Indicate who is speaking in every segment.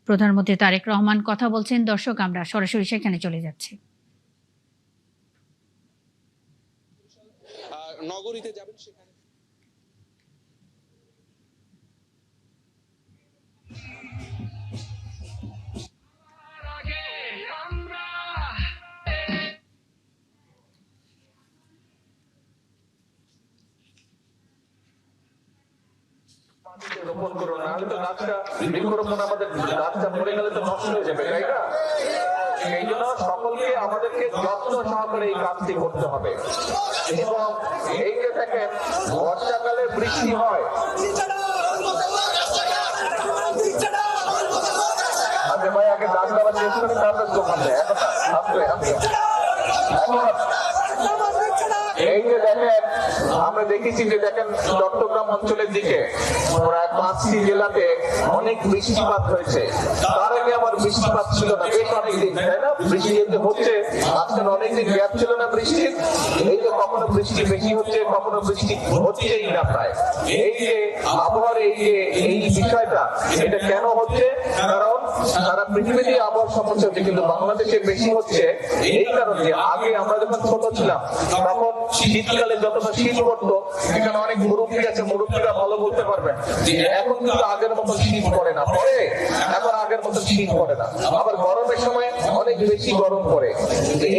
Speaker 1: প্রধানমন্ত্রী তারেক রহমান কথা বলছেন। দর্শক, আমরা সরাসরি সেখানে চলে যাচ্ছি।
Speaker 2: নগরীতে যাবেন, সেখানে
Speaker 3: রোপণ করো, নাহলে তো গাছটা বৃক্ষরোপণ আমাদের গাছটা মরে গেলে তো নষ্ট হয়ে যাবে, তাই না? এই জন্য সকলকে আমাদেরকে যত্ন সহকারে এই কাজটি করতে হবে। এবং এই যে দেখেন বর্ষাকালে বৃষ্টি হয়, আচ্ছা ভাই আগে দাঁত দেওয়া শেষ করে তারপর দোকান দেয়। এখন এই যে দেখেন আমরা দেখেছি যে দেখেন চট্টগ্রাম অঞ্চলের দিকে প্রায় 5টি জেলাতে অনেক বৃষ্টিপাত হয়েছে। তার আগে আমার বৃষ্টিপাত ছিল না বেশ অনেকদিন, তাই না? বৃষ্টি যে হচ্ছে আজকাল অনেকদিন গ্যাপ ছিল না বৃষ্টির। এই যে কখনো বৃষ্টি বেশি হচ্ছে, কখনো বৃষ্টি হচ্ছেই না প্রায়। এই যে আবহাওয়ার এই বিষয়টা এটা কেন হচ্ছে? কারণ সারা পৃথিবীতে আবহাওয়ার সমস্যা হচ্ছে, কিন্তু বাংলাদেশে বেশি হচ্ছে এই কারণে আগে আমরা যখন ছোট ছিলাম তখন শীতকালে যতটা শীত পড়তো, এখানে অনেক মুরব্বী আছে, মুরব্বীরা ভালো বলতে পারবেন যে এখন কিন্তু আগের মতো শীত পড়ে না, পড়ে এখন আগের মতো শীত পড়ে না। আবার গরমের সময় অনেক বেশি গরম পড়ে।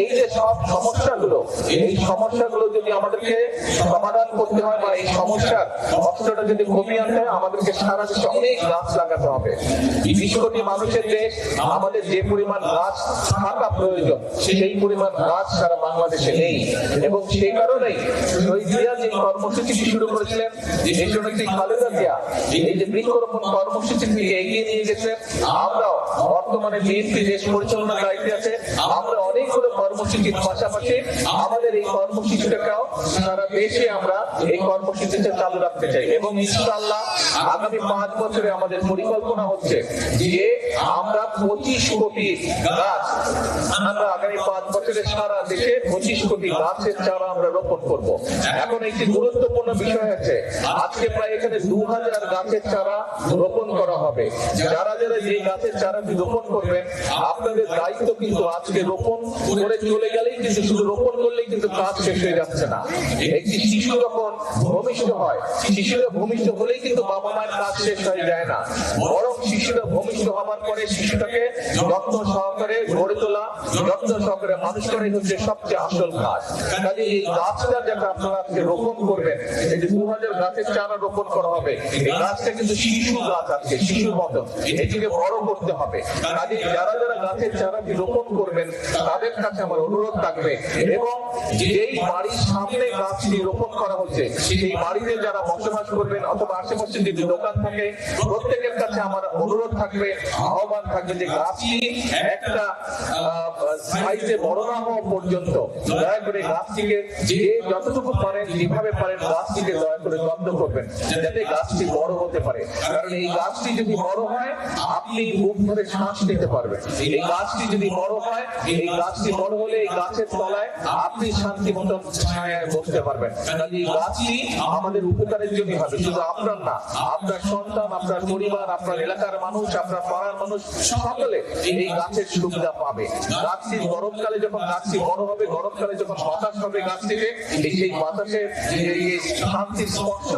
Speaker 3: এই যে সব সমস্যাগুলো, এই সমস্যাগুলো যদি আমাদেরকে সমাধান করতে হয় বা এই সমস্যার কষ্টটা যদি কমিয়ে আনতে হয়, আমাদেরকে সারা দেশে অনেক গাছ লাগাতে হবে। 20 কোটি মানুষের দেশ, আমাদের যে পরিমাণ গাছ থাকা প্রয়োজন সেই পরিমাণ গাছ সারা বাংলাদেশে নেই। এবং সেই কারণেই শহীদ জিয়া যে কর্মসূচি শুরু করেছিলেন, এই জন্য খালেদা জিয়া এই যে বৃক্ষরোপণ কর্মসূচি এগিয়ে নিয়ে গেছেন। আমরাও বর্তমানে বিএনপি দেশ পরিচালনার দায়িত্বে আছে, আমরা অনেকগুলো কর্মসূচির পাশাপাশি আমাদের এই কর্মসূচিটাকেও সারা দেশে আমরা এই কর্মসূচিটা চালু রাখতে চাই। এবং ইনশাআল্লাহ আগামী 5 বছরে আমাদের পরিকল্পনা হচ্ছে যে আমরা 25 কোটি গাছ, আমরা আগামী 5 বছরে সারা দেশে 25 কোটি গাছের চারা আমরা রোপণ করব। এখন একটি গুরুত্বপূর্ণ বিষয় আছে, আজকে প্রায় এখানে 2000 গাছের চারা রোপণ করা হবে। যারা যারা এই গাছের চারাটি রোপণ করবেন, আপনাদের দায়িত্ব কিন্তু আজকে রোপণ করে চলে গেলেই কিন্তু শুধু রোপণ করলেই কিন্তু কাজ শেষ হয়ে যাচ্ছে না। একটি শিশু যখন ভূমিষ্ঠ হয়, শিশুরা ভূমিষ্ঠ হলেই কিন্তু বাবা মায়ের কাজ শেষ হয়ে যায় না, বরং শিশুরা ভূমিষ্ঠ হওয়ার পরে শিশুটাকে যত্ন সহকারে গড়ে তোলা, যত্ন সহকারে মানুষ করাই হচ্ছে সবচেয়ে আসল কাজ। কাজে এই গাছটা যেটা আপনারা আজকে রোপণ করবেন, এই যে 2000 গাছের চারা রোপণ করা হবে, এই গাছটা কিন্তু শিশু গাছ আছে, শিশুর মতো, এটিকে বড় করতে হবে। কাজে যারা যারা গাছের চারাটি রোপণ করবেন তাদের কাছে আমার অনুরোধ থাকবে, এবং যেই বাড়ির সামনে গাছটি রোপণ করা হচ্ছে সেই বাড়িতে যারা বসবাস করবেন অথবা আশেপাশে যে দোকান থাকে, প্রত্যেকের কাছে আমার অনুরোধ থাকবে, আহ্বান থাকবে যে গাছটি একটা সাইজে বড় না হওয়া পর্যন্ত দয়া করে গাছটিকে যে যতটুকু পারেন যেভাবে পারেন গাছটিকে দয়া করে যত্ন করবেন যাতে গাছটি বড় হতে পারে। কারণ এই গাছটি যদি বড় হয় আপনি বুক ভরে শ্বাস নিতে পারবেন। এই গাছটি যদি বড় হয়, এই গাছটি বড় হলে এই গাছের তলায় আপনি শান্তি মতো ছায়ায় বসতে পারবেন। এই গাছটি আমাদের উপকারের জন্য হবে, শুধু আপনার না, আপনার সন্তান, আপনার পরিবার, আপনার এলাকার মানুষ, আপনার পাড়ার মানুষ সকলে এই গাছের সুবিধা পাবে। গাছটি গরমকালে যখন গাছটি বড় হবে, গরমকালে যখন বাতাস হবে গাছ থেকে, সেই বাতাসের শান্তির স্পর্শ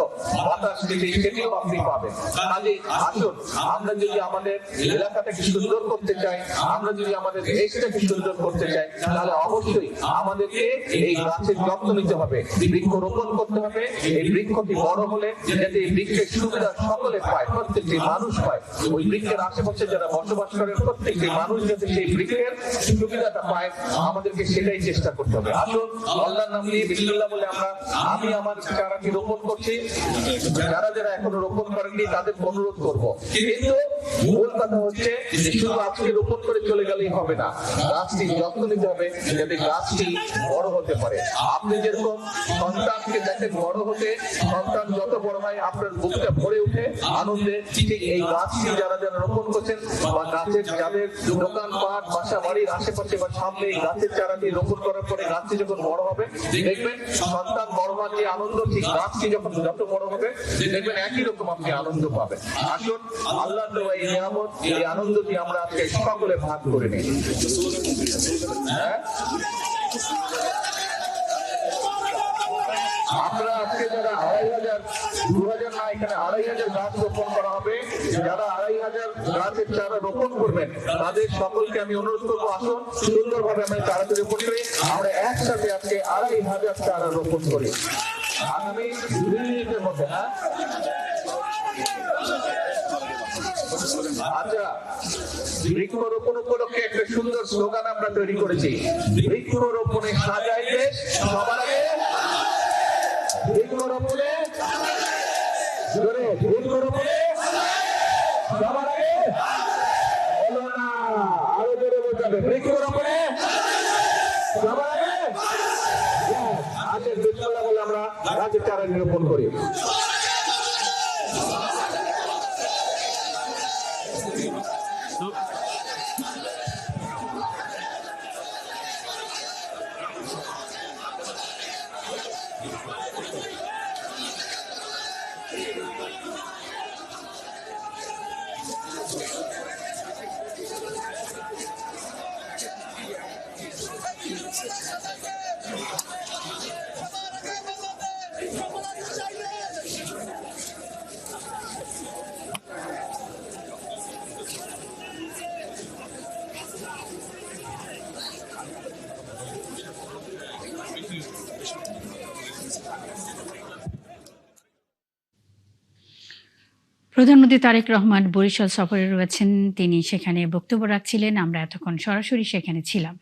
Speaker 3: বাতাস থেকে সেটিও আপনি পাবেন। কাজে আসুন, আমরা যদি আমাদের এলাকাটাকে সুন্দর করতে চাই, আমরা যদি আমাদের দেশটাকে সুন্দর করতে চাই, তাহলে অবশ্যই আমাদেরকে এই গাছের যত্ন নিতে হবে, বৃক্ষ রোপণ করতে হবে। এই বৃক্ষটি বড় হলে যাতে এই বৃক্ষের সুবিধা সকলে পায়, প্রত্যেকটি মানুষ পায়, ওই বৃক্ষের আশেপাশে যারা বসবাস করে প্রত্যেকটি মানুষ যাতে সেই বৃক্ষের সুবিধাটা পায়, আমাদেরকে সেটাই চেষ্টা করতে হবে। আসুন আল্লাহর নাম নিয়ে বিসমিল্লাহ বলে আমি আমার চারাটি রোপণ করছি। যারা যারা এখনো রোপণ করেননি তাদের অনুরোধ করব, কিন্তু মূল কথা হচ্ছে যে শুধু আজকে রোপণ করে চলে গেলেই হবে না, গাছটি যত্ন নিতে হবে যাতে গাছটি বড় হতে পারে। আপনি যেরকম সন্তানকে দেখেন বড় হতে, সন্তান যত বড় হয় আপনার বুকটা ভরে উঠে আনন্দে, ঠিক এই গাছটি যারা যারা রোপণ করছেন বা গাছের যাদের দোকান পাট বাসা বাড়ির আশেপাশে বা সামনে এই গাছের চারাটি রোপণ করার পরে গাছটি যখন বড় হবে দেখবেন সন্তান বড় হওয়ার যে আনন্দ, ঠিক গাছটি যখন যত বড় হবে দেখবেন একই রকম আপনি আনন্দ পাবেন। আসুন আল্লাহর দেওয়া এই নিয়ামত, এই আনন্দটি আমরা আজকে সকলে ভাগ করে নিই। হ্যাঁ, আমরা আজকে যারা 2,500 2,000 না, এখানে 2,500 গাছ রোপণ করা হবে। যারা 2,500 গাছের চারা রোপণ করবেন তাদের সকলকে আমি অনুরোধ করবো, আসুন সুন্দরভাবে আমরা চারাটি রোপণ করি। আমরা একসাথে আজকে 2,500 চারা রোপণ করি আগামী 2 মিনিটের মধ্যে। হ্যাঁ, আচ্ছা, বৃক্ষরোপণ উপলক্ষে একটা সুন্দর স্লোগান আমরা তৈরি করেছি, বৃক্ষরোপণে সাজাই দেশ সবার আগে, বৃক্ষরোপণে বৃক্ষরোপণে সবার আগে, বলো না আরো জোরে বলতে হবে, বৃক্ষরোপণে সবার আগে। আজকের বিসমিল্লাহ বলে আমরা গাছের চারা রোপণ করি।
Speaker 1: প্রধানমন্ত্রী তারেক রহমান বরিশাল সফরে রয়েছেন, তিনি সেখানে বক্তব্য রাখছিলেন। আমরা এতক্ষণ সরাসরি সেখানে ছিলাম।